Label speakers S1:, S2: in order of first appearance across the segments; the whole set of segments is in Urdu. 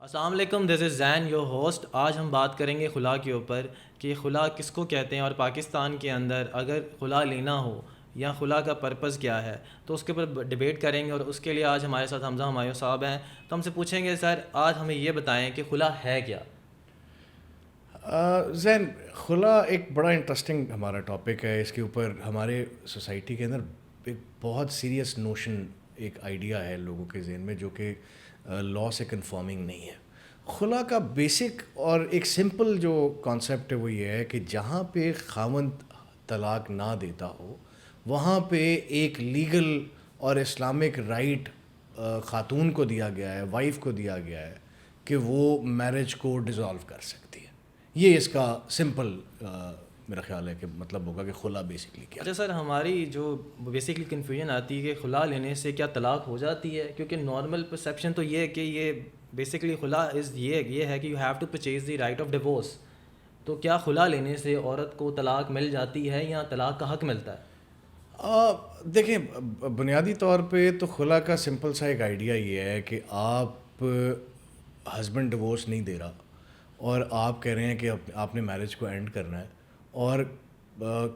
S1: السلام علیکم، دس از زین یور ہوسٹ. آج ہم بات کریں گے خلا کے اوپر کہ خلا کس کو کہتے ہیں، اور پاکستان کے اندر اگر خلا لینا ہو یا خلا کا پرپز کیا ہے تو اس کے اوپر ڈبیٹ کریں گے. اور اس کے لیے آج ہمارے ساتھ حمزہ ہمایوں صاحب ہیں. تو ہم سے پوچھیں گے سر آج ہمیں یہ بتائیں کہ خلا ہے کیا.
S2: زین، خلا ایک بڑا انٹرسٹنگ ہمارا ٹاپک ہے. اس کے اوپر ہمارے سوسائٹی کے اندر ایک بہت سیریس نوشن، ایک آئیڈیا ہے لوگوں کے ذہن میں جو کہ لا سے کنفارمنگ نہیں ہے. خلا کا بیسک اور ایک سمپل جو کانسیپٹ ہے وہ یہ ہے کہ جہاں پہ خاوند طلاق نہ دیتا ہو وہاں پہ ایک لیگل اور اسلامک رائٹ خاتون کو دیا گیا ہے، وائف کو دیا گیا ہے کہ وہ میرج کو ڈیزالو کر سکتی ہے. یہ اس کا سمپل میرا خیال ہے کہ مطلب ہوگا کہ خلا بیسکلی کیا.
S1: اچھا سر، ہماری جو بیسکلی کنفیوژن آتی ہے کہ خلا لینے سے کیا طلاق ہو جاتی ہے، کیونکہ نارمل پرسیپشن تو یہ ہے کہ یہ بیسکلی خلا از یہ ہے کہ you have to purchase the right of divorce. تو کیا خلا لینے سے عورت کو طلاق مل جاتی ہے یا طلاق کا حق ملتا ہے؟
S2: دیکھیں، بنیادی طور پہ تو خلا کا سمپل سا ایک آئیڈیا یہ ہے کہ آپ ہسبینڈ ڈیورس نہیں دے رہا اور آپ کہہ رہے ہیں کہ آپ نے میرج کو اینڈ کرنا ہے، اور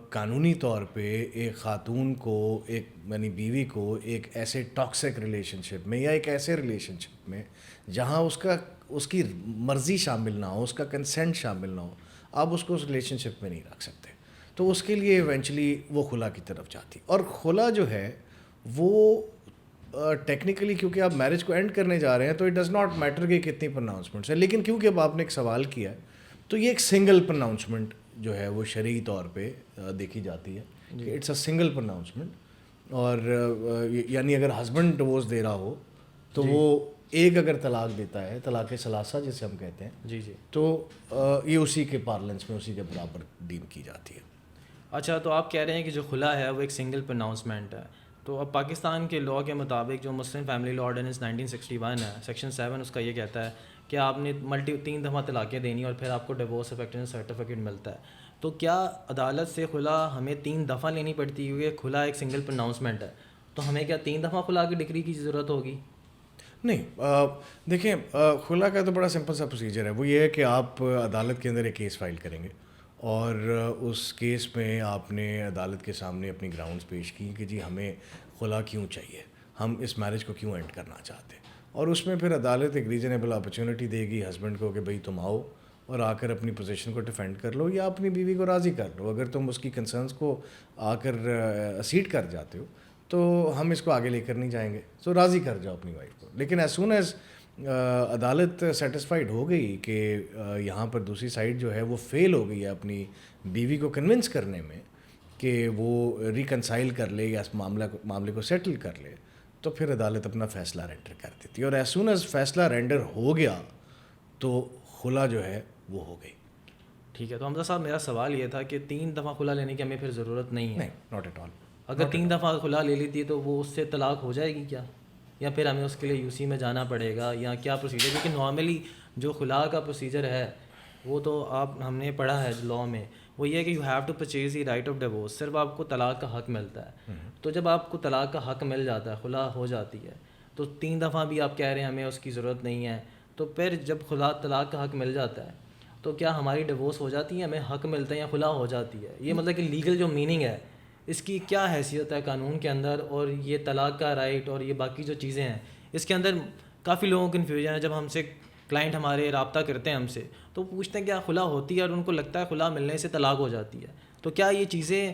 S2: قانونی طور پہ ایک خاتون کو، ایک یعنی بیوی کو ایک ایسے ٹاکسک ریلیشن شپ میں یا ایک ایسے ریلیشن شپ میں جہاں اس کی مرضی شامل نہ ہو، اس کا کنسنٹ شامل نہ ہو، آپ اس کو اس ریلیشن شپ میں نہیں رکھ سکتے. تو اس کے لیے ایونچولی وہ خلا کی طرف جاتی. اور خلا جو ہے وہ ٹیکنیکلی کیونکہ آپ میرج کو اینڈ کرنے جا رہے ہیں تو اٹ ڈز ناٹ میٹر کہ کتنی پرناؤنسمنٹس ہیں، لیکن کیونکہ اب آپ نے ایک سوال کیا ہے تو یہ ایک سنگل پرناؤنسمنٹ جو ہے وہ شرعی طور پہ دیکھی جاتی ہے کہ اٹس اے سنگل پرناؤنسمنٹ. اور یعنی اگر ہسبینڈ ڈیورس دے رہا ہو تو وہ ایک اگر طلاق دیتا ہے، طلاق ثلاثہ جسے ہم کہتے ہیں، تو یہ اسی کے پارلنس میں اسی کے برابر ڈیم کی جاتی ہے.
S1: اچھا، تو آپ کہہ رہے ہیں کہ جو خلا ہے وہ ایک سنگل پرناؤنسمنٹ ہے. تو اب پاکستان کے لاء کے مطابق جو مسلم فیملی لاء آرڈیننس 1961 ہے، سیکشن 7 اس کا یہ کہتا ہے کہ آپ نے 3 دفعہ طلاقیں دینی اور پھر آپ کو ڈیورس افیکٹنس سرٹیفکیٹ ملتا ہے. تو کیا عدالت سے خلا ہمیں 3 دفعہ لینی پڑتی ہے؟ کیونکہ کھلا ایک سنگل پرناؤنسمنٹ ہے، تو ہمیں کیا 3 دفعہ خلا کی ڈگری کی ضرورت ہوگی؟
S2: نہیں، دیکھیں، خلا کا تو بڑا سمپل سا پروسیجر ہے. وہ یہ ہے کہ آپ عدالت کے اندر ایک کیس فائل کریں گے اور اس کیس میں آپ نے عدالت کے سامنے اپنی گراؤنڈز پیش کی کہ جی ہمیں خلا کیوں چاہیے، ہم اس میرج کو کیوں اینڈ کرنا چاہتے ہیں. اور اس میں پھر عدالت ایک ریزنیبل اپرچونٹی دے گی ہسبینڈ کو کہ بھئی تم آؤ اور آ کر اپنی پوزیشن کو ڈیفینڈ کر لو یا اپنی بیوی کو راضی کر لو. اگر تم اس کی کنسرنس کو آ کر اسیٹ کر جاتے ہو تو ہم اس کو آگے لے کر نہیں جائیں گے، تو راضی کر جاؤ اپنی وائف کو. لیکن ایز سون ایز عدالت سیٹسفائیڈ ہو گئی کہ یہاں پر دوسری سائڈ جو ہے وہ فیل ہو گئی ہے اپنی بیوی کو کنونس کرنے میں کہ وہ ریکنسائل کر لے یا اس معاملے کو سیٹل کر لے، تو پھر عدالت اپنا فیصلہ رینڈر کر دیتی ہے. اور ایز سون ایز فیصلہ رینڈر ہو گیا تو خلا جو ہے وہ ہو گئی.
S1: ٹھیک ہے. تو حمزہ صاحب، میرا سوال یہ تھا کہ 3 دفعہ خلا لینے کی ہمیں پھر ضرورت نہیں ہے؟
S2: نہیں، ناٹ ایٹ آل.
S1: اگر 3 دفعہ خلا لے لیتی ہے تو وہ اس سے طلاق ہو جائے گی کیا، یا پھر ہمیں اس کے لیے UC میں جانا پڑے گا، یا کیا پروسیجر؟ کیونکہ نارملی جو خلا کا پروسیجر ہے وہ تو ہم نے پڑھا ہے لاء میں، وہ یہ ہے کہ you have to purchase the right of divorce. صرف آپ کو طلاق کا حق ملتا ہے. تو جب آپ کو طلاق کا حق مل جاتا ہے، خلا ہو جاتی ہے، تو 3 دفعہ بھی آپ کہہ رہے ہیں ہمیں اس کی ضرورت نہیں ہے، تو پھر جب طلاق کا حق مل جاتا ہے تو کیا ہماری ڈیورس ہو جاتی ہے، ہمیں حق ملتا ہے، یا خلا ہو جاتی ہے؟ یہ مطلب کہ لیگل جو میننگ ہے اس کی کیا حیثیت ہے قانون کے اندر، اور یہ طلاق کا رائٹ اور یہ باقی جو چیزیں ہیں اس کے اندر کافی لوگوں کو کنفیوژن ہے. جب ہم سے کلائنٹ ہمارے رابطہ کرتے ہیں ہم سے تو پوچھتے ہیں کیا خلا ہوتی ہے، اور ان کو لگتا ہے خلا ملنے سے طلاق ہو جاتی ہے. تو کیا یہ چیزیں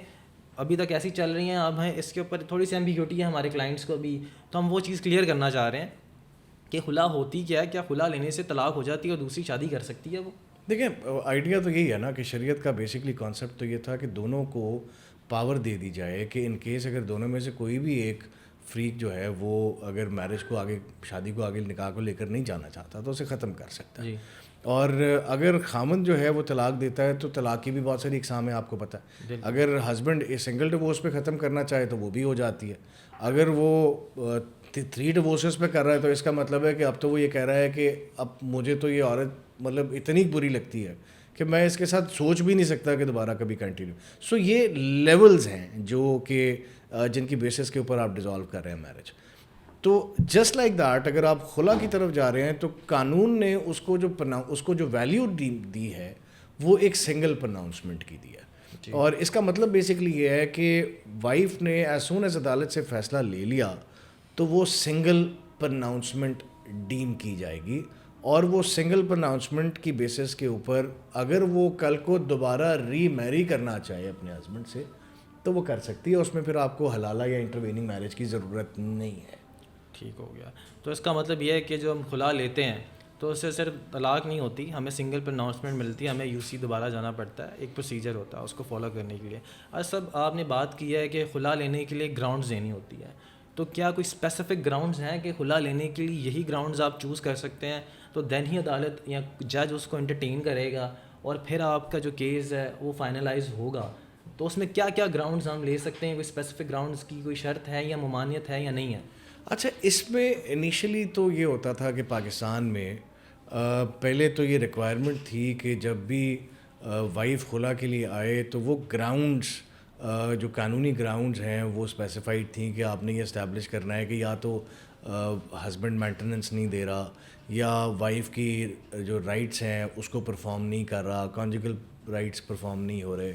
S1: ابھی تک ایسی چل رہی ہیں؟ اب ہیں اس کے اوپر تھوڑی سی ایمبیگوٹی ہے ہمارے کلائنٹس کو بھی، تو ہم وہ چیز کلیئر کرنا چاہ رہے ہیں کہ خلا ہوتی کیا ہے، کیا خلا لینے سے طلاق ہو جاتی ہے اور دوسری شادی کر سکتی ہے وہ؟
S2: دیکھیں، آئیڈیا تو یہی ہے نا کہ شریعت کا بیسکلی کانسیپٹ تو یہ تھا کہ دونوں کو پاور دے دی جائے کہ ان کیس اگر دونوں میں سے کوئی بھی ایک فریق جو ہے وہ اگر میرج کو آگے، شادی کو آگے، نکاح کو لے کر نہیں جانا چاہتا تو اسے ختم کر سکتا ہے. اور اگر خامند جو ہے وہ طلاق دیتا ہے تو طلاق کی بھی بہت ساری اقسام ہیں، آپ کو پتہ ہے. اگر ہسبینڈ سنگل ڈیورس پہ ختم کرنا چاہے تو وہ بھی ہو جاتی ہے. اگر وہ 3 ڈیورسز پہ کر رہا ہے تو اس کا مطلب ہے کہ اب تو وہ یہ کہہ رہا ہے کہ اب مجھے تو یہ عورت مطلب اتنی بری لگتی ہے کہ میں اس کے ساتھ سوچ بھی نہیں سکتا کہ دوبارہ کبھی کنٹینیو. سو یہ لیولز ہیں جو کہ جن کی بیسس کے اوپر آپ ڈیزالو کر رہے ہیں میرج. تو جسٹ لائک دیٹ اگر آپ خلا کی طرف جا رہے ہیں تو قانون نے اس کو جو ویلیو دی ہے وہ ایک سنگل پرناؤنسمنٹ کی دی ہے. اور اس کا مطلب بیسکلی یہ ہے کہ وائف نے ایز سون ایز عدالت سے فیصلہ لے لیا تو وہ سنگل پرناؤنسمنٹ ڈیم کی جائے گی, اور وہ سنگل پرناؤنسمنٹ کی بیسس کے اوپر اگر وہ کل کو دوبارہ ری میری کرنا چاہے اپنے ہسبینڈ سے تو وہ کر سکتی ہے. اس میں پھر آپ کو حلالہ یا انٹرویننگ میرج کی ضرورت نہیں ہے.
S1: ٹھیک ہو گیا. تو اس کا مطلب یہ ہے کہ جو ہم خلا لیتے ہیں تو اس سے صرف طلاق نہیں ہوتی, ہمیں سنگل پرناؤنسمنٹ ملتی ہے, ہمیں یو سی دوبارہ جانا پڑتا ہے, ایک پروسیجر ہوتا ہے اس کو فالو کرنے کے لیے. اور سب آپ نے بات کی ہے کہ خلا لینے کے لیے گراؤنڈز دینی ہوتی ہے, تو کیا کوئی اسپیسیفک گراؤنڈز ہیں کہ خلا لینے کے لیے یہی گراؤنڈز آپ چوز کر سکتے ہیں, تو دین ہی عدالت یا جج اس کو انٹرٹین کرے گا اور پھر آپ کا جو کیس ہے وہ فائنلائز ہوگا. تو اس میں کیا کیا گراؤنڈز ہم لے سکتے ہیں, کوئی اسپیسیفک گراؤنڈز کی کوئی شرط ہے یا ممانعت ہے یا نہیں ہے؟
S2: اچھا, اس میں انیشلی تو یہ ہوتا تھا کہ پاکستان میں پہلے تو یہ ریکوائرمنٹ تھی کہ جب بھی وائف خلا کے لیے آئے تو وہ گراؤنڈز جو قانونی گراؤنڈز ہیں وہ اسپیسیفائڈ تھیں کہ آپ نے یہ اسٹیبلش کرنا ہے کہ یا تو ہسبینڈ مینٹیننس نہیں دے رہا, یا وائف کی جو رائٹس ہیں اس کو پرفارم نہیں کر رہا, کانجوگل رائٹس پرفارم نہیں ہو رہے,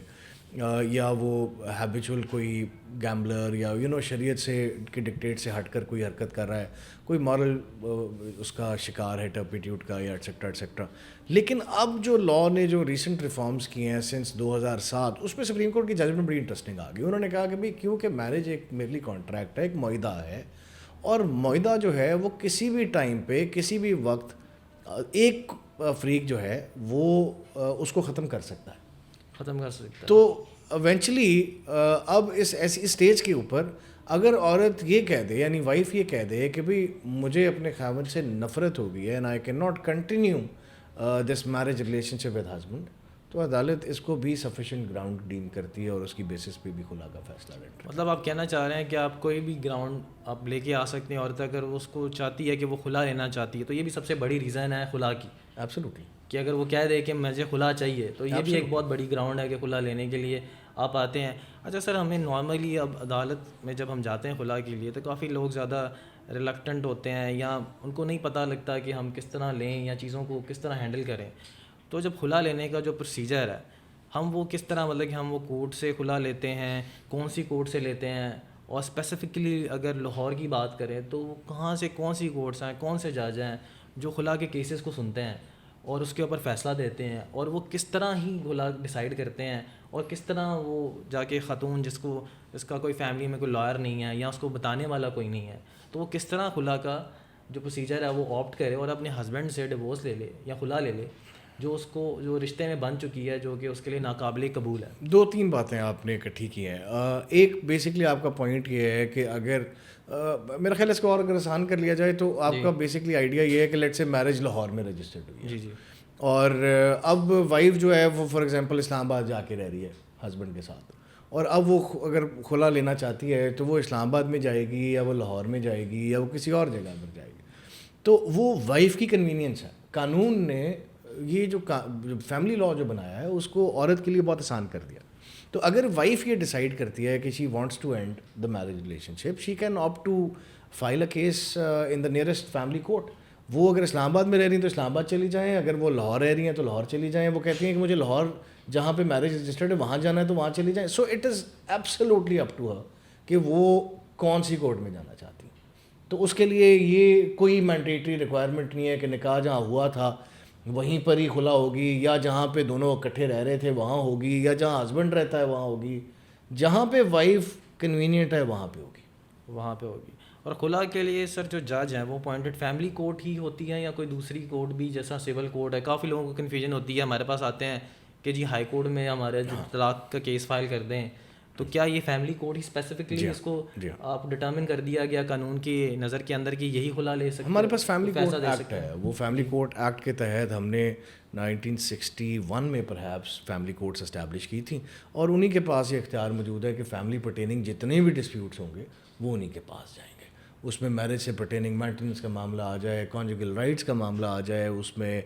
S2: یا وہ ہیبیچول کوئی گیمبلر یا شریعت سے کے ڈکٹیٹ سے ہٹ کر کوئی حرکت کر رہا ہے, کوئی مارل اس کا شکار ہے ٹرپیٹیوڈ کا یا ایٹسیکٹرا ایٹسیکٹرا. لیکن اب جو لاء نے جو ریسنٹ ریفارمس کیے ہیں سنس 2007 اس میں سپریم کورٹ کی ججمنٹ بڑی انٹرسٹنگ آ گئی. انہوں نے کہا کہ بھائی کیونکہ میرج ایک میرلی کانٹریکٹ ہے, ایک معاہدہ ہے, اور معاہدہ جو ہے وہ کسی بھی ٹائم پہ کسی بھی وقت ایک فریق جو ہے وہ اس کو ختم کر سکتا ہے,
S1: ختم کر سکتا ہے.
S2: تو ایونچولی اب اس ایسی اسٹیج کے اوپر اگر عورت یہ کہہ دے, یعنی وائف یہ کہہ دے کہ بھئی مجھے اپنے خاوند سے نفرت ہو گئی ہے and I can not continue this marriage relation ship with husband, تو عدالت اس کو بھی سفیشینٹ گراؤنڈ ڈیم کرتی ہے اور اس کی بیسس پہ بھی خلا کا فیصلہ لیتی ہے.
S1: مطلب آپ کہنا چاہ رہے ہیں کہ آپ کوئی بھی گراؤنڈ آپ لے کے آ سکتے ہیں عورت اگر اس کو چاہتی ہے کہ وہ خلا لینا چاہتی ہے, تو یہ بھی سب سے بڑی ریزن ہے خلا کی.
S2: ایبسلیوٹلی,
S1: کہ اگر وہ کہہ دے کہ مجھے خلا چاہیے تو یہ بھی ایک بہت بڑی گراؤنڈ ہے کہ خلا لینے کے لیے آپ آتے ہیں. اچھا سر, ہمیں نارملی اب عدالت میں جب ہم جاتے ہیں خلا کے لیے تو کافی لوگ زیادہ ریلکٹنٹ ہوتے ہیں یا ان کو نہیں پتہ لگتا کہ ہم کس طرح لیں یا چیزوں کو کس طرح ہینڈل کریں. تو جب خلا لینے کا جو پروسیجر ہے ہم وہ کس طرح, مطلب کہ ہم وہ کورٹ سے خلا لیتے ہیں, کون سی کورٹ سے لیتے ہیں, اور اسپیسیفکلی اگر لاہور کی بات کریں تو کہاں سے کون سی کورٹس ہیں, کون سے جج ہیں جو خلا کے کیسز کو سنتے ہیں اور اس کے اوپر فیصلہ دیتے ہیں, اور وہ کس طرح ہی خلا ڈیسائیڈ کرتے ہیں, اور کس طرح وہ جا کے خاتون جس کا کوئی فیملی میں کوئی لائر نہیں ہے یا اس کو بتانے والا کوئی نہیں ہے, تو وہ کس طرح خلا کا جو پروسیجر ہے وہ آپٹ کرے اور اپنے ہسبینڈ سے ڈیورس لے لے یا خلا لے لے جو اس کو جو رشتے میں بن چکی ہے جو کہ اس کے لیے ناقابل قبول ہے.
S2: 2-3 باتیں آپ نے اکٹھی کی ہیں. ایک بیسکلی آپ کا پوائنٹ یہ ہے کہ اگر میرا خیال اس کو اور اگر آسان کر لیا جائے تو آپ کا بیسکلی آئیڈیا یہ ہے کہ لیٹ سے میرج لاہور میں رجسٹرڈ ہوئی ہے,
S1: جی جی,
S2: اور اب وائف جو ہے وہ فار ایگزامپل اسلام آباد جا کے رہ رہی ہے ہسبینڈ کے ساتھ, اور اب وہ اگر خلا لینا چاہتی ہے تو وہ اسلام آباد میں جائے گی یا وہ لاہور میں جائے گی یا وہ کسی اور جگہ پر جائے گی, تو وہ وائف کی کنوینئنس ہے. قانون نے یہ جو فیملی لاء جو بنایا ہے اس کو عورت کے لیے بہت آسان کر دیا. تو اگر وائف یہ ڈیسائیڈ کرتی ہے کہ she wants to end the marriage relationship, she can opt to file a case in the nearest family court. وہ اگر اسلام آباد میں رہ رہی ہیں تو اسلام آباد چلی جائیں, اگر وہ لاہور رہ رہی ہیں تو لاہور چلی جائیں. وہ کہتی ہیں کہ مجھے لاہور جہاں پہ میرج رجسٹرڈ ہے وہاں جانا ہے تو وہاں چلی جائیں. So it is absolutely up to her کہ وہ کون سی کورٹ میں جانا چاہتی ہیں. تو اس کے لیے یہ کوئی مینڈیٹری ریکوائرمنٹ نہیں ہے کہ نکاح جہاں ہوا تھا وہیں پر ہی خلا ہوگی, یا جہاں پہ دونوں اکٹھے رہ رہے تھے وہاں ہوگی, یا جہاں ہسبینڈ رہتا ہے وہاں ہوگی. جہاں پہ وائف کنوینئنٹ ہے وہاں پہ ہوگی,
S1: وہاں پہ ہوگی. اور خلا کے لیے سر جو جج ہیں وہ اپوائنٹڈ فیملی کورٹ ہی ہوتی ہیں یا کوئی دوسری کورٹ بھی جیسا سول کورٹ ہے؟ کافی لوگوں کو کنفیوژن ہوتی ہے, ہمارے پاس آتے ہیں کہ جی ہائی کورٹ میں ہمارے جو طلاق کا کیس فائل کر دیں, تو کیا یہ فیملی کورٹ ہی اسپیسیفکلی اس کو آپ ڈٹرمن کر دیا گیا قانون کی نظر کے اندر کہ یہی خلا لے سکتے؟
S2: ہمارے پاس فیملی کورٹ ایکٹ ہے, وہ فیملی کورٹ ایکٹ کے تحت ہم نے 1961 میں پرہیپس فیملی کورٹس اسٹیبلش کی تھیں, اور انہی کے پاس یہ اختیار موجود ہے کہ فیملی پرٹیننگ جتنے بھی ڈسپیوٹس ہوں گے وہ انہی کے پاس جائیں گے. اس میں میرج سے پرٹیننگ مینٹیننس کا معاملہ آ جائے, کانجوگل رائٹس کا معاملہ آ جائے, اس میں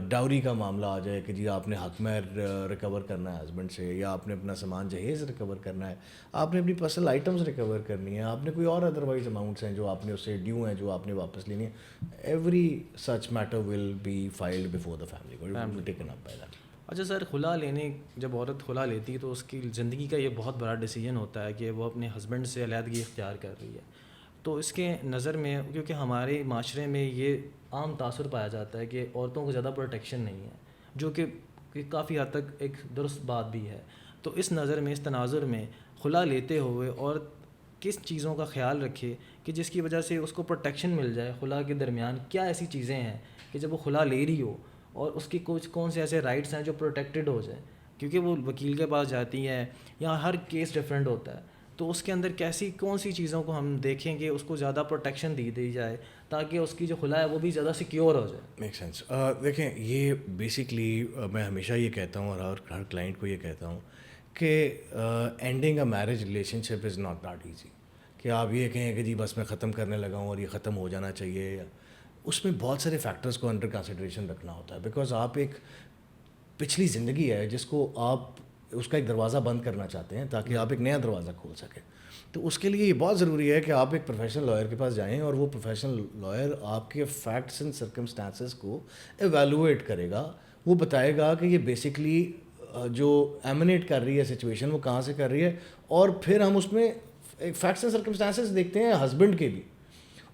S2: ڈاوری کا معاملہ آ جائے کہ جی آپ نے حق مہر ریکور کرنا ہے ہسبینڈ سے, یا آپ نے اپنا سامان جہیز ریکور کرنا ہے, آپ نے اپنی پرسنل آئٹمس ریکور کرنی ہے, آپ نے کوئی اور ادروائز اماؤنٹس ہیں جو آپ نے اس سے ڈیو ہیں جو آپ نے واپس لینی ہے, every such matter will be filed before the family taken up by that.
S1: اچھا سر, خلا لینے جب عورت خلا لیتی ہے تو اس کی زندگی کا یہ بہت بڑا ڈیسیجن ہوتا ہے کہ وہ اپنے ہسبینڈ سے علیحدگی اختیار کر رہی ہے. تو اس کے نظر میں, کیونکہ ہمارے معاشرے میں یہ عام تاثر پایا جاتا ہے کہ عورتوں کو زیادہ پروٹیکشن نہیں ہے, جو کہ کافی حد تک ایک درست بات بھی ہے. تو اس نظر میں, اس تناظر میں خلا لیتے ہوئے عورت کس چیزوں کا خیال رکھے کہ جس کی وجہ سے اس کو پروٹیکشن مل جائے؟ خلا کے درمیان کیا ایسی چیزیں ہیں کہ جب وہ خلا لے رہی ہو اور اس کی کچھ کون سے ایسے رائٹس ہیں جو پروٹیکٹڈ ہو جائیں, کیونکہ وہ وکیل کے پاس جاتی ہیں, یہاں ہر کیس ڈفرینٹ ہوتا ہے, تو اس کے اندر کیسی کون سی چیزوں کو ہم دیکھیں کہ اس کو زیادہ پروٹیکشن دی جائے تاکہ اس کی جو خلا ہے وہ بھی زیادہ سیکیور ہو جائے؟
S2: Make sense. دیکھیں, یہ بیسکلی میں ہمیشہ یہ کہتا ہوں اور ہر کلائنٹ کو یہ کہتا ہوں کہ ending a marriage relation ship is not that easy. کہ آپ یہ کہیں کہ جی بس میں ختم کرنے لگا ہوں اور یہ ختم ہو جانا چاہیے, اس میں بہت سارے فیکٹرز کو انڈر کنسیڈریشن رکھنا ہوتا ہے. بیکاز آپ ایک پچھلی زندگی ہے جس کو آپ اس کا ایک دروازہ بند کرنا چاہتے ہیں تاکہ آپ ایک نیا دروازہ کھول سکیں. تو اس کے لیے یہ بہت ضروری ہے کہ آپ ایک پروفیشنل لائر کے پاس جائیں اور وہ پروفیشنل لائر آپ کے فیکٹس اینڈ سرکمسٹانسز کو ایویلویٹ کرے گا. وہ بتائے گا کہ یہ بیسکلی جو ایمنیٹ کر رہی ہے سچویشن وہ کہاں سے کر رہی ہے, اور پھر ہم اس میں ایک فیکٹس اینڈ سرکمسٹانسز دیکھتے ہیں ہسبینڈ کے بھی.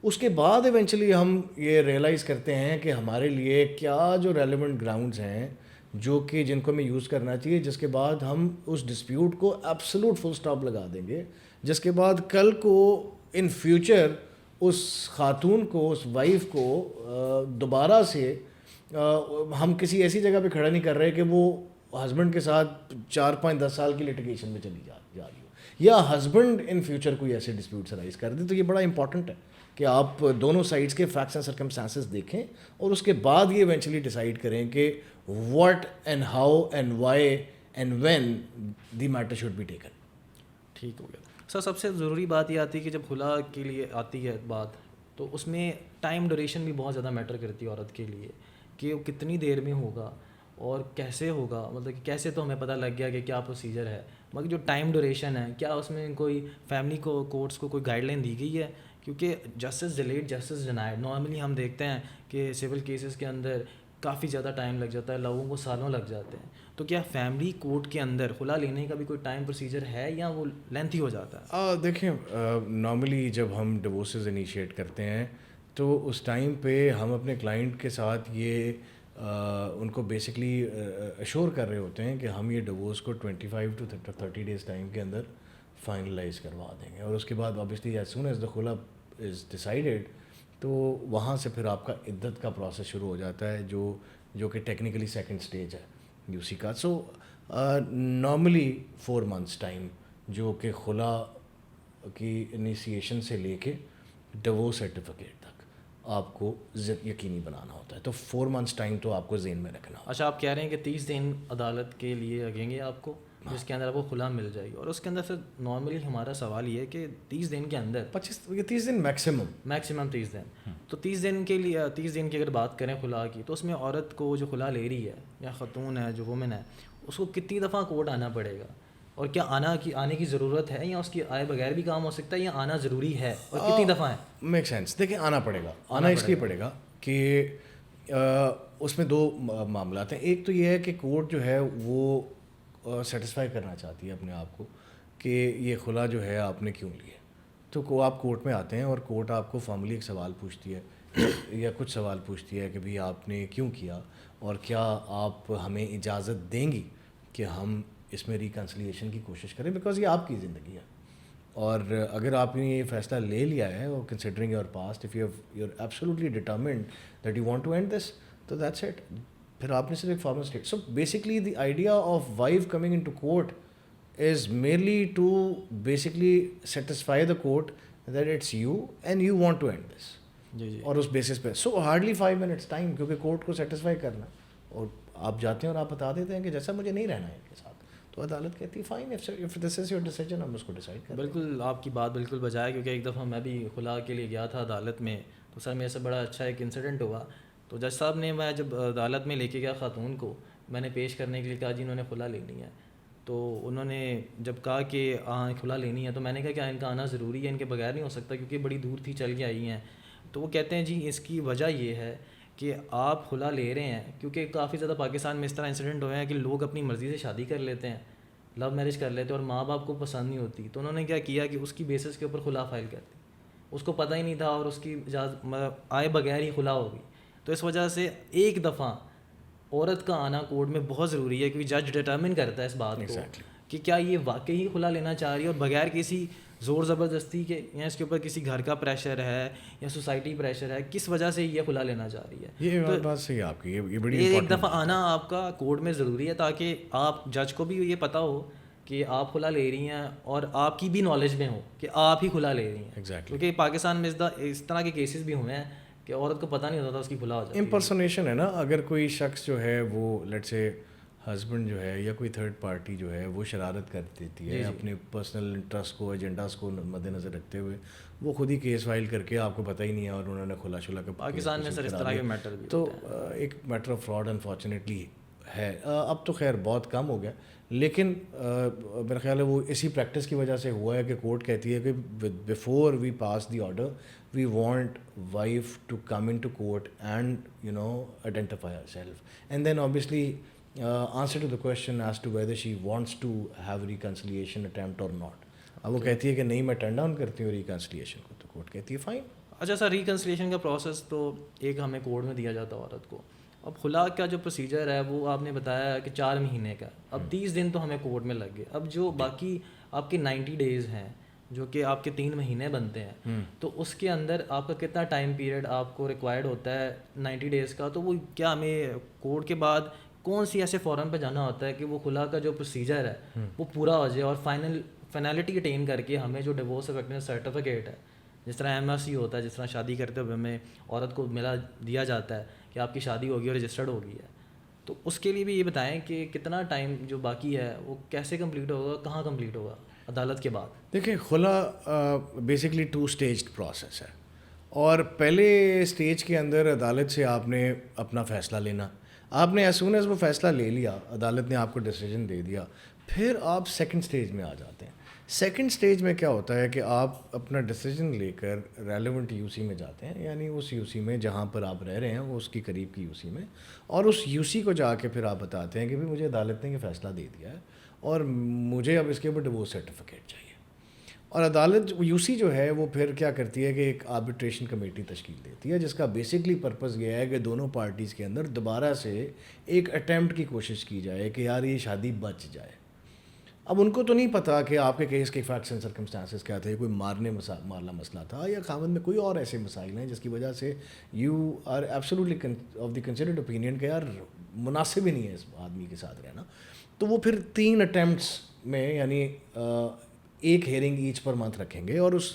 S2: اس کے بعد ایونچولی ہم یہ ریئلائز کرتے ہیں کہ ہمارے لیے کیا جو ریلیونٹ گراؤنڈز ہیں جو کہ جن کو ہمیں یوز کرنا چاہیے, جس کے بعد ہم اس ڈسپیوٹ کو ایبسولوٹ فل اسٹاپ لگا دیں گے, جس کے بعد کل کو ان فیوچر اس خاتون کو, اس وائف کو دوبارہ سے ہم کسی ایسی جگہ پہ کھڑا نہیں کر رہے کہ وہ ہسبینڈ کے ساتھ 4-5-10 سال کی لٹیگیشن میں چلی جا رہی ہو, یا ہسبینڈ ان فیوچر کوئی ایسے ڈسپیوٹس رائز کر دے. تو یہ بڑا امپورٹنٹ ہے کہ آپ دونوں سائڈس کے فیکٹس اینڈ سرکمسٹانسز دیکھیں اور اس کے بعد یہ ایونچولی ڈیسائیڈ کریں کہ what and how and why and when the matter should be taken.
S1: ٹھیک ہو گیا سر. سب سے ضروری بات یہ آتی ہے کہ جب خلا کے لیے آتی ہے بات, تو اس میں ٹائم ڈوریشن بھی بہت زیادہ میٹر کرتی ہے عورت کے لیے, کہ وہ کتنی دیر میں ہوگا اور کیسے ہوگا. مطلب کہ کیسے تو ہمیں پتہ لگ گیا کہ کیا پروسیجر ہے, مگر جو ٹائم ڈوریشن ہے کیا اس میں کوئی فیملی کو کورٹس کو کوئی گائیڈ لائن دی گئی ہے؟ کیونکہ justice delayed justice denied, normally ہم دیکھتے ہیں کہ سول کیسز کے اندر کافی زیادہ ٹائم لگ جاتا ہے, لوگوں کو سالوں لگ جاتے ہیں. تو کیا فیملی کورٹ کے اندر خلا لینے کا بھی کوئی ٹائم پروسیجر ہے یا وہ لینتھی ہو جاتا ہے؟
S2: دیکھیں, نارملی جب ہم ڈیورسز انیشیٹ کرتے ہیں تو اس ٹائم پہ ہم اپنے کلائنٹ کے ساتھ یہ ان کو بیسکلی ایشور کر رہے ہوتے ہیں کہ ہم یہ ڈیورس کو 25 to 30 days ٹائم کے اندر فائنلائز کروا دیں گے. اور اس کے بعد obviously as soon as the خلا از ڈیسائیڈیڈ تو وہاں سے پھر آپ کا عدت کا پروسیس شروع ہو جاتا ہے جو کہ ٹیکنیکلی سیکنڈ اسٹیج ہے یو سی کا. سو نارملی 4 months ٹائم جو کہ خلا کی انیسیشن سے لے کے ڈیورس سرٹیفکیٹ تک آپ کو یقینی بنانا ہوتا ہے. تو 4 months ٹائم تو آپ کو ذہن میں رکھنا.
S1: اچھا, آپ کہہ رہے ہیں کہ 30 دن عدالت کے لیے لگیں گے آپ کو, جس کے اندر آپ کو خلا مل جائے گی. اور اس کے اندر پھر نارملی ہمارا سوال یہ ہے کہ 30 دن کے اندر
S2: 30 دن میکسیمم
S1: 30 دن. تو 30 دن کے لیے 30 دن کی اگر بات کریں خلا کی, تو اس میں عورت کو جو خلا لے رہی ہے یا خاتون ہے جو وومن ہے, اس کو کتنی دفعہ کورٹ آنا پڑے گا, اور کیا آنے کی ضرورت ہے, یا اس کی آئے بغیر بھی کام ہو سکتا ہے, یا آنا ضروری ہے, اور کتنی دفعہ ہے؟
S2: Make sense. دیکھیں, آنا پڑے گا. آنا اس لیے پڑے گا کہ اس میں 2 معاملات ہیں. ایک تو یہ ہے کہ کورٹ جو ہے وہ سیٹسفائی کرنا چاہتی ہے اپنے آپ کو کہ یہ خلا جو ہے آپ نے کیوں لی ہے. تو آپ کورٹ میں آتے ہیں اور کورٹ آپ کو فارملی ایک سوال پوچھتی ہے یا کچھ سوال پوچھتی ہے کہ بھئی آپ نے کیوں کیا, اور کیا آپ ہمیں اجازت دیں گی کہ ہم اس میں ریکنسلیشن کی کوشش کریں, بیکاز یہ آپ کی زندگی ہے. اور اگر آپ نے یہ فیصلہ لے لیا ہے اور considering your past, if you are absolutely determined that you want to end this, تو دیٹس اٹ. پھر آپ نے صرف ایک formal state. So basically the idea of wife coming into court is merely to basically satisfy the court that it's you and you want to end this.
S1: جی.
S2: اور اس بیسس پہ سو ہارڈلی 5 minutes ٹائم, کیونکہ کورٹ کو سیٹسفائی کرنا, اور آپ جاتے ہیں اور آپ بتا دیتے ہیں کہ جیسا مجھے نہیں رہنا ہے ان کے ساتھ, تو عدالت کہتی ہے fine if this is your decision ہم اس کو ڈیسائڈ کریں.
S1: بالکل آپ کی بات بالکل بجائے, کیونکہ ایک دفعہ میں بھی خلا کے لیے گیا تھا عدالت میں, تو سر میرے سے بڑا اچھا ایک انسیڈنٹ ہوا. تو جج صاحب نے, میں جب عدالت میں لے کے گیا خاتون کو, میں نے پیش کرنے کے لیے کہا جی انہوں نے خلا لینی ہے. تو انہوں نے جب کہا کہ ہاں کھلا لینی ہے, تو میں نے کہا کہ ان کا آنا ضروری ہے, ان کے بغیر نہیں ہو سکتا کیونکہ بڑی دور تھی چل کے آئی ہیں. تو وہ کہتے ہیں جی اس کی وجہ یہ ہے کہ آپ کھلا لے رہے ہیں کیونکہ کافی زیادہ پاکستان میں اس طرح انسیڈنٹ ہوئے ہیں کہ لوگ اپنی مرضی سے شادی کر لیتے ہیں, لو میرج کر لیتے ہیں, اور ماں باپ کو پسند نہیں ہوتی. تو انہوں نے کیا کیا کہ اس کی بیسس کے اوپر خلا فائل کر دی, اس کو پتہ ہی نہیں تھا اور اس کی آئے بغیر ہی خلا ہو گئی. تو اس وجہ سے ایک دفعہ عورت کا آنا کورٹ میں بہت ضروری ہے, کیونکہ جج ڈٹرمن کرتا ہے اس بات کو کہ کیا یہ واقعی ہی خلا لینا چاہ رہی ہے اور بغیر کسی زور زبردستی کے, یا اس کے اوپر کسی گھر کا پریشر ہے یا سوسائٹی پریشر ہے, کس وجہ سے یہ خلا لینا چاہ رہی ہے.
S2: یہ بات صحیح ہے آپ کی, یہ بڑی
S1: ایک دفعہ آنا آپ کا کورٹ میں ضروری ہے تاکہ آپ جج کو بھی یہ پتہ ہو کہ آپ کھلا لے رہی ہیں اور آپ کی بھی نالج میں ہو کہ آپ ہی کھلا لے رہی ہیں. کیونکہ پاکستان میں اس طرح کے کیسز بھی ہوئے ہیں کہ عورت کو پتہ نہیں ہوتا تھا اس کی کھلا ہو جاتی ہے.
S2: امپرسونیشن ہے نا, اگر کوئی شخص جو ہے وہ لیٹ سے ہسبینڈ جو ہے یا کوئی تھرڈ پارٹی جو ہے وہ شرارت کر دیتی ہے اپنے پرسنل انٹرسٹ کو, ایجنڈاز کو مد نظر رکھتے ہوئے, وہ خود ہی کیس فائل کر کے آپ کو پتہ ہی نہیں ہے اور انہوں نے کھلا شلا کا
S1: پاکستان میں سر اس طرح کے میٹر بھی
S2: تو ایک میٹر آف فراڈ انفارچونیٹلی ہے. اب تو خیر بہت کم ہو گیا, لیکن میرا خیال ہے وہ اسی پریکٹس کی وجہ سے ہوا ہے کہ کورٹ کہتی ہے کہ before we pass the order we want wife to come into court and you know identify herself and then obviously answer to the question as to whether she wants to have a reconciliation attempt or not. اب وہ کہتی ہے کہ نہیں میں ٹرن ڈاؤن کرتی ہوں ریکنسلیشن کو, تو کورٹ کہتی ہے فائن.
S1: اچھا سر, ریکنسلیشن کا پروسیس تو ایک ہمیں کورٹ میں دیا جاتا ہے عورت کو. اب خلا کا جو پروسیجر ہے وہ آپ نے بتایا کہ 4 مہینے کا, اب 30 دن تو ہمیں کورٹ میں لگ گئے. اب جو باقی آپ کے 90 days ہیں جو کہ آپ کے 3 مہینے بنتے ہیں, تو اس کے اندر آپ کا کتنا ٹائم پیریڈ آپ کو ریکوائرڈ ہوتا ہے 90 days کا. تو وہ کیا ہمیں کورٹ کے بعد کون سی ایسے فورم پہ جانا ہوتا ہے کہ وہ خلا کا جو پروسیجر ہے وہ پورا ہو جائے اور فائنلٹی اٹین کر کے ہمیں جو ڈیورس افیکٹنس سرٹیفکیٹ ہے, جس طرح MSc ہوتا ہے, جس طرح شادی کرتے ہوئے ہمیں عورت کو دیا جاتا ہے کہ آپ کی شادی ہوگی اور رجسٹرڈ ہو گئی ہے, تو اس کے لیے بھی یہ بتائیں کہ کتنا ٹائم جو باقی ہے وہ کیسے کمپلیٹ ہوگا, کہاں کمپلیٹ ہوگا عدالت کے بعد.
S2: دیکھیں خلا بیسکلی 2 اسٹیجڈ پروسیس ہے, اور پہلے اسٹیج کے اندر عدالت سے آپ نے اپنا فیصلہ لینا. آپ نے ایز سون ایز وہ فیصلہ لے لیا, عدالت نے آپ کو ڈیسیجن دے دیا, پھر آپ سیکنڈ اسٹیج میں آ جاتے ہیں. سیکنڈ اسٹیج میں کیا ہوتا ہے کہ آپ اپنا ڈیسیجن لے کر ریلیونٹ UC میں جاتے ہیں, یعنی اس UC میں جہاں پر آپ رہ رہے ہیں وہ اس کی قریب کی UC میں, اور اس UC کو جا کے پھر آپ بتاتے ہیں کہ بھائی مجھے عدالت نے یہ فیصلہ دے دیا ہے اور مجھے اب اس کے اوپر ڈیورس سرٹیفکیٹ چاہیے. اور عدالت UC جو ہے وہ پھر کیا کرتی ہے کہ ایک آربیٹریشن کمیٹی تشکیل دیتی ہے, جس کا بیسکلی پرپز یہ ہے کہ دونوں پارٹیز کے اندر دوبارہ سے ایک اٹیمپٹ کی کوشش کی جائے کہ یار یہ شادی بچ جائے. اب ان کو تو نہیں پتہ کہ آپ کے کیس کے فیکٹس اینڈ سرکمسٹانسز کیا تھے, کوئی مارنا مسئلہ تھا یا خاوند میں کوئی اور ایسے مسائل ہیں جس کی وجہ سے you are absolutely of the considered opinion کہ یار مناسب ہی نہیں ہے اس آدمی کے ساتھ رہنا. تو وہ پھر 3 اٹیمپٹس میں یعنی ایک ہیئرنگ ایچ پر منتھ رکھیں گے, اور اس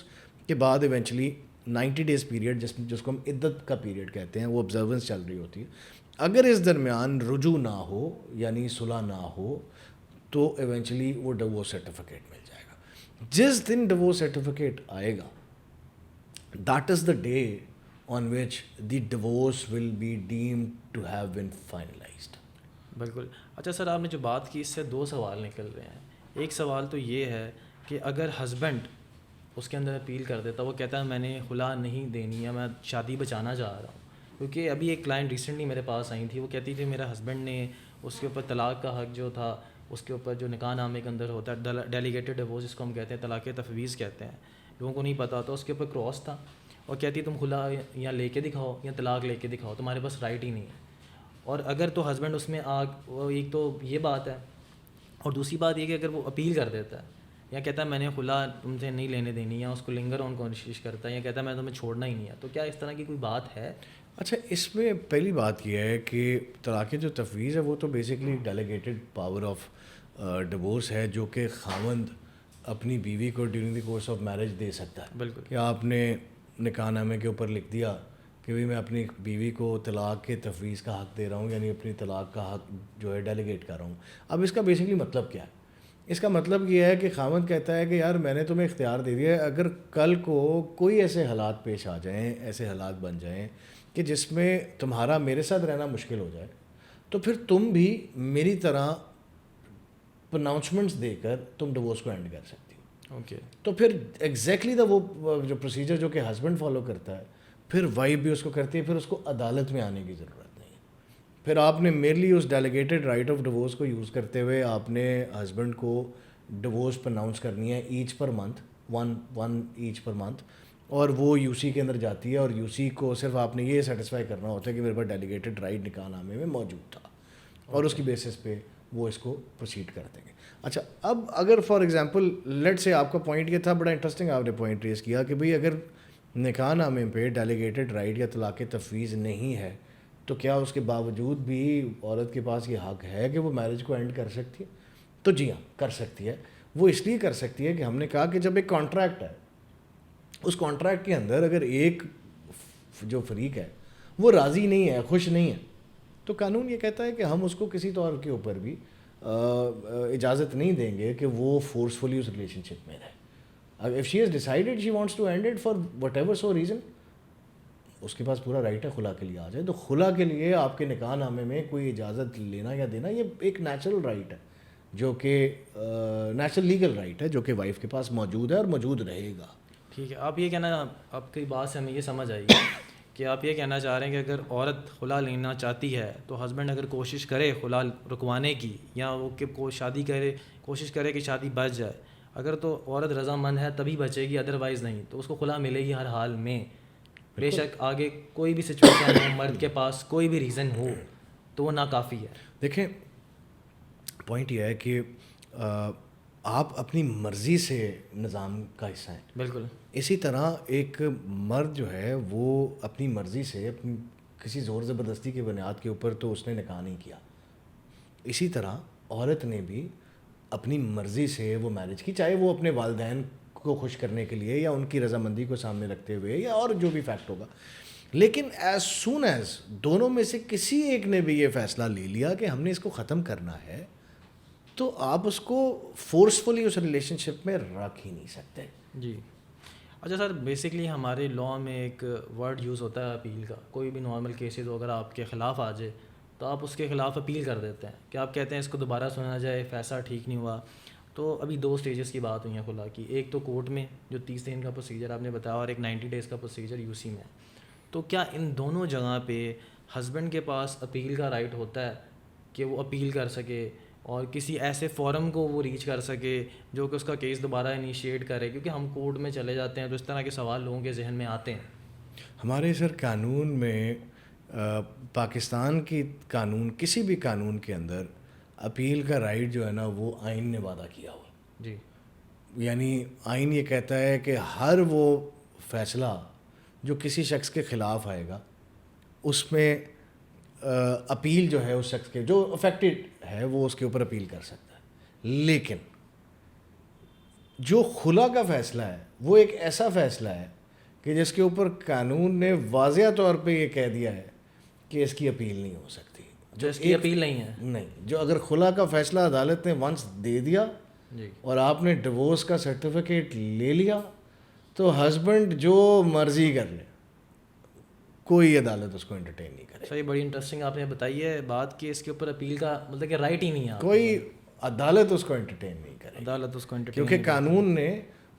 S2: کے بعد ایونچولی 90 days پیریڈ جس کو ہم عدت کا پیریڈ کہتے ہیں وہ آبزرونس چل رہی ہوتی ہے. اگر اس درمیان رجوع نہ ہو یعنی صلح نہ ہو تو ایونچولی وہ ڈیورس سرٹیفکیٹ مل جائے گا. جس دن ڈیورس سرٹیفکیٹ آئے گا that is the day on which the divorce will be deemed to have been finalised.
S1: بالکل. اچھا سر, آپ نے جو بات کی اس سے 2 سوال نکل رہے ہیں. ایک سوال تو یہ ہے کہ اگر ہسبینڈ اس کے اندر اپیل کر دیتا, وہ کہتا ہے میں نے خلا نہیں دینی ہے, میں شادی بچانا چاہ رہا ہوں, کیونکہ ابھی ایک کلائنٹ ریسنٹلی میرے پاس آئی تھی, وہ کہتی تھی میرا ہسبینڈ نے اس کے اوپر طلاق کا حق جو تھا اس کے اوپر جو نکاح نامے کے اندر ہوتا ہے ڈیلیگیٹڈ ڈیورس جس کو ہم کہتے ہیں, طلاق تفویض کہتے ہیں, لوگوں کو نہیں پتہ ہوتا, اس کے اوپر کراس تھا, اور کہتی تم خلا یا لے کے دکھاؤ یا طلاق لے کے دکھاؤ, تمہارے پاس رائٹ ہی نہیں ہے. اور اگر تو ہسبینڈ اس میں ایک تو یہ بات ہے, اور دوسری بات یہ کہ اگر وہ اپیل کر دیتا ہے یا کہتا ہے میں نے خلا تم سے نہیں لینے دینی, یا اس کو لنگر آن کوشش کرتا ہے یا کہتا ہے میں تمہیں چھوڑنا ہی نہیں ہے, تو کیا اس طرح کی کوئی بات ہے؟
S2: اچھا, اس میں پہلی بات یہ ہے کہ طلاق جو تفویض ہے وہ تو basically delegated power of divorce ہے جو کہ خاوند اپنی بیوی کو during the course of marriage دے سکتا ہے.
S1: بالکل.
S2: کہ آپ نے نکاح نامے کے اوپر لکھ دیا کہ بھائی میں اپنی بیوی کو طلاق کے تفویض کا حق دے رہا ہوں, یعنی اپنی طلاق کا حق جو ہے ڈیلیگیٹ کر رہا ہوں. اب اس کا بیسکلی مطلب کیا ہے اس کا مطلب یہ ہے کہ خاوند کہتا ہے کہ یار میں نے تمہیں اختیار دے دیا ہے, اگر کل کو کوئی ایسے حالات پیش آ جائیں, ایسے حالات بن جائیں کہ جس میں تمہارا میرے ساتھ رہنا مشکل ہو جائے, تو پھر تم بھی میری طرح پرناؤنسمنٹس دے کر تم ڈیورس کو اینڈ کر سکتی ہو.
S1: اوکے,
S2: تو پھر ایگزیکٹلی دا وہ جو پروسیجر جو کہ ہسبینڈ فالو کرتا ہے, پھر وائف بھی اس کو کرتی ہے, پھر اس کو عدالت میں آنے کی ضرورت نہیں ہے. پھر آپ نے میرلی اس ڈیلیگیٹڈ رائٹ آف ڈیورس کو یوز کرتے ہوئے آپ نے ہسبینڈ کو ڈیورس پرناؤنس کرنی ہے each per month, one each per month, اور وہ یو سی کے اندر جاتی ہے, اور یو سی کو صرف آپ نے یہ سیٹسفائی کرنا ہوتا ہے کہ میرے پاس ڈیلیگیٹڈ رائٹ نکاح نامے میں موجود تھا, اور اس کی بیسس پہ وہ اس کو پروسیڈ کر دیں گے. اچھا, اب اگر فار ایگزامپل لیٹ سے آپ کا پوائنٹ یہ تھا, بڑا انٹرسٹنگ آپ نے پوائنٹ ریز کیا کہ بھئی اگر نکاح نامے پہ ڈیلیگیٹڈ رائٹ یا طلاق تفویض نہیں ہے تو کیا اس کے باوجود بھی عورت کے پاس یہ حق ہے کہ وہ میرج کو اینڈ کر سکتی ہے؟ تو جی ہاں, کر سکتی ہے. وہ اس لیے کر سکتی ہے کہ ہم نے کہا کہ جب ایک کانٹریکٹ ہے, اس کانٹریکٹ کے اندر اگر ایک جو فریق ہے وہ راضی نہیں ہے, خوش نہیں ہے, تو قانون یہ کہتا ہے کہ ہم اس کو کسی طور کے اوپر بھی اجازت نہیں دیں گے کہ وہ فورسفلی اس ریلیشن شپ میں رہے. If she has decided she wants to end it for whatever so reason, اس کے پاس پورا رائٹ ہے خلا کے لیے آ جائے. تو خلا کے لیے آپ کے نکاح نامے میں کوئی اجازت لینا یا دینا یہ ایک نیچرل رائٹ ہے, جو کہ نیچرل لیگل رائٹ ہے, جو کہ وائف کے پاس موجود ہے اور موجود رہے گا.
S1: ٹھیک ہے. آپ یہ کہنا, آپ کی بات سے ہمیں یہ سمجھ آئی کہ آپ یہ کہنا چاہ رہے ہیں کہ اگر عورت خلا لینا چاہتی ہے تو ہسبینڈ اگر کوشش کرے خلا رکوانے کی, یا وہ کہ شادی کرے, کوشش کرے کہ شادی بچ جائے, اگر تو عورت رضامند ہے تبھی بچے گی, ادروائز نہیں, تو اس کو خلا ملے گی ہر حال میں, بے شک آگے کوئی بھی سچویشن ہو, مرد کے پاس کوئی بھی ریزن ہو تو وہ ناکافی ہے.
S2: دیکھیں, پوائنٹ یہ ہے کہ آپ اپنی مرضی سے نظام کا حصہ ہیں.
S1: بالکل.
S2: اسی طرح ایک مرد جو ہے وہ اپنی مرضی سے, اپنی کسی زور زبردستی کی بنیاد کے اوپر تو اس نے نکاح نہیں کیا. اسی طرح عورت نے بھی اپنی مرضی سے وہ میرج کی, چاہے وہ اپنے والدین کو خوش کرنے کے لیے یا ان کی رضامندی کو سامنے رکھتے ہوئے یا اور جو بھی فیکٹ ہوگا. لیکن ایز سون ایز دونوں میں سے کسی ایک نے بھی یہ فیصلہ لے لیا کہ ہم نے اس کو ختم کرنا ہے, تو آپ اس کو فورسفلی اس ریلیشن شپ میں رکھ ہی نہیں سکتے.
S1: جی. اچھا سر, بیسکلی ہمارے لاء میں ایک ورڈ یوز ہوتا ہے اپیل کا. کوئی بھی نارمل کیسز ہو اگر آپ کے خلاف آ جائے تو آپ اس کے خلاف اپیل کر دیتے ہیں, کہ آپ کہتے ہیں اس کو دوبارہ سنا جائے, فیصلہ ٹھیک نہیں ہوا. تو ابھی 2 اسٹیجز کی بات ہوئی ہیں خلا کی, ایک تو کورٹ میں جو 30 دن کا پروسیجر آپ نے بتایا, اور ایک 90 ڈیز کا پروسیجر یو سی میں. تو کیا ان دونوں جگہ پہ ہسبینڈ کے پاس اپیل کا رائٹ ہوتا ہے کہ وہ اپیل کر سکے اور کسی ایسے فورم کو وہ ریچ کر سکے جو کہ اس کا کیس دوبارہ انیشیٹ کرے؟ کیونکہ ہم کورٹ میں چلے جاتے ہیں تو اس طرح کے سوال لوگوں کے ذہن میں آتے ہیں.
S2: ہمارے سر قانون میں, پاکستان کی قانون, کسی بھی قانون کے اندر اپیل کا رائٹ جو ہے نا وہ آئین نے وعدہ کیا ہوا.
S1: جی.
S2: یعنی آئین یہ کہتا ہے کہ ہر وہ فیصلہ جو کسی شخص کے خلاف آئے گا اس میں اپیل جو ہے اس شخص کے جو افیکٹڈ ہے وہ اس کے اوپر اپیل کر سکتا ہے. لیکن جو خلا کا فیصلہ ہے وہ ایک ایسا فیصلہ ہے کہ جس کے اوپر قانون نے واضح طور پہ یہ کہہ دیا ہے کہ اس کی اپیل نہیں ہو سکتی.
S1: جو اس کی اپیل نہیں ہے.
S2: نہیں, جو اگر خلا کا فیصلہ عدالت نے ونس دے دیا
S1: جی,
S2: اور آپ نے ڈیورس کا سرٹیفکیٹ لے لیا تو ہسبینڈ جو مرضی کر لے, کوئی عدالت اس کو انٹرٹین نہیں کرے.
S1: سر یہ بڑی انٹرسٹنگ آپ نے بتائی ہے بات کہ اس کے اوپر اپیل کا مطلب کہ رائٹ ہی نہیں ہے,
S2: کوئی عدالت اس کو انٹرٹین نہیں کرے,
S1: عدالت اس کو انٹرٹین,
S2: کیونکہ قانون نے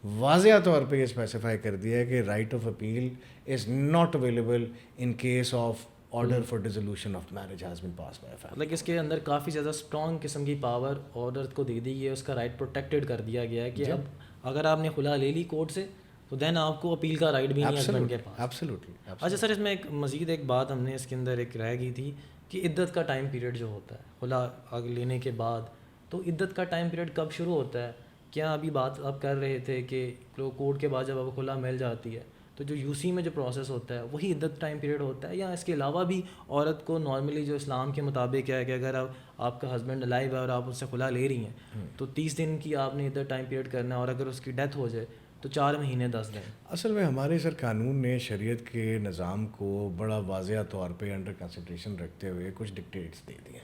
S2: واضح طور پہ یہ اسپیسیفائی کر دیا ہے کہ right of appeal is not available in case of order for dissolution of marriage has been pass by family.
S1: مطلب اس کے اندر کافی زیادہ اسٹرانگ قسم کی پاور عورت کو دے دی گئی ہے, اس کا رائٹ پروٹیکٹیڈ کر دیا گیا ہے کہ اب اگر آپ نے خلا لے لی کورٹ سے تو دین آپ کو اپیل کا رائٹ بھی نہیں ہے ہسبینڈ کے پاس.
S2: ایبسلیوٹلی.
S1: اچھا سر, اس میں ایک مزید ایک بات ہم نے اس کے اندر ایک رہ گئی تھی کہ عدت کا ٹائم پیریڈ جو ہوتا ہے خلا لینے کے بعد, تو عدت کا ٹائم پیریڈ کب شروع ہوتا ہے؟ کیا ابھی بات آپ کر رہے تھے کہ کورٹ کے بعد جب اب خلا مل جاتی ہے تو جو یو سی میں جو پروسیس ہوتا ہے وہی عدت ٹائم پیریڈ ہوتا ہے, یا اس کے علاوہ بھی عورت کو نارملی جو اسلام کے مطابق ہے کہ اگر آپ کا ہسبینڈ الائیو ہے اور آپ اس سے خلا لے رہی ہیں تو 30 دن کی آپ نے عدت ٹائم پیریڈ کرنا ہے, اور اگر اس کی ڈیتھ ہو جائے تو 4 مہینے 10 دن.
S2: اصل میں ہمارے سر قانون نے شریعت کے نظام کو بڑا واضح طور پہ انڈر کنسیڈریشن رکھتے ہوئے کچھ ڈکٹیٹس دے دیے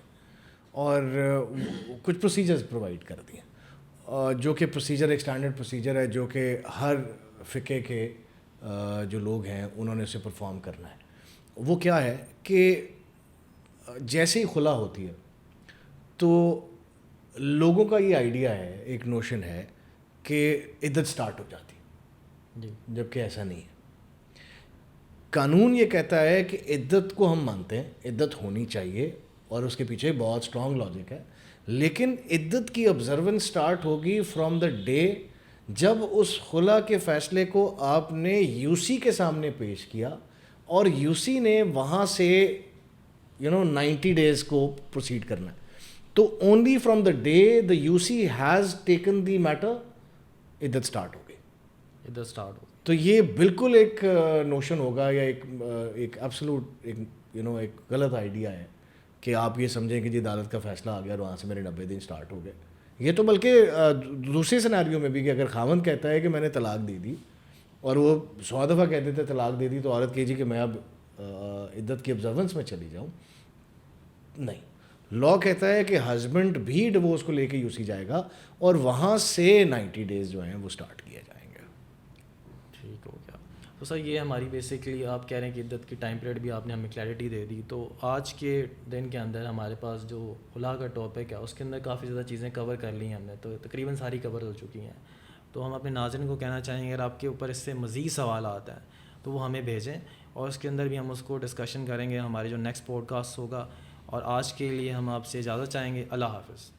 S2: اور کچھ پروسیجرز پرووائڈ کر دیے. جو کہ پروسیجر ایک اسٹینڈرڈ پروسیجر ہے جو کہ ہر فقہ کے جو لوگ ہیں انہوں نے اسے پرفارم کرنا ہے. وہ کیا ہے کہ جیسے ہی خلا ہوتی ہے تو لوگوں کا یہ آئیڈیا ہے, ایک نوشن ہے کہ عدت سٹارٹ ہو جاتی ہے,
S1: جی
S2: جبکہ ایسا نہیں ہے. قانون یہ کہتا ہے کہ عدت کو ہم مانتے ہیں, عدت ہونی چاہیے اور اس کے پیچھے بہت اسٹرانگ لاجک ہے, لیکن عدت کی آبزرونس سٹارٹ ہوگی فرام دا ڈے جب اس خلا کے فیصلے کو آپ نے یو سی کے سامنے پیش کیا اور یو سی نے وہاں سے 90 days کو پروسیڈ کرنا ہے. تو only from the day the you see has taken the matter عدت اسٹارٹ ہو گئی.
S1: ادھر اسٹارٹ ہو.
S2: تو یہ بالکل ایک نوشن ہوگا یا ایک ایبسلوٹ ایک غلط آئیڈیا ہے کہ آپ یہ سمجھیں کہ جی عدالت کا فیصلہ آ گیا اور وہاں سے میرے 90 دن اسٹارٹ ہو گئے. یہ تو بلکہ دوسرے سیناریو میں بھی کہ اگر خاوند کہتا ہے کہ میں نے طلاق دے دی اور وہ 100 دفعہ کہتے تھے طلاق دے دی تو عورت کہے جی کہ میں اب عدت کی آبزرونس میں چلی جاؤں. نہیں, لا کہتا ہے کہ ہسبینڈ بھی ڈیورس کو لے کے یو سی جائے گا اور وہاں سے 90 days جو ہیں وہ اسٹارٹ کیے جائیں گے.
S1: ٹھیک ہو گیا. تو سر یہ ہماری بیسکلی آپ کہہ رہے ہیں کہ عدت کی ٹائم پیریڈ بھی آپ نے ہمیں کلیئرٹی دے دی. تو آج کے دن کے اندر ہمارے پاس جو خلا کا ٹاپک ہے اس کے اندر کافی زیادہ چیزیں کور کر لی ہیں ہم نے, تو تقریباً ساری کور ہو چکی ہیں. تو ہم اپنے ناظرین کو کہنا چاہیں گے اگر آپ کے اوپر اس سے مزید سوالات ہیں تو وہ ہمیں بھیجیں اور اس کے اندر بھی ہم اس کو ڈسکشن کریں گے ہمارے جو نیکسٹ پوڈ کاسٹ ہوگا. اور آج کے لیے ہم آپ سے اجازت چاہیں گے. اللہ حافظ.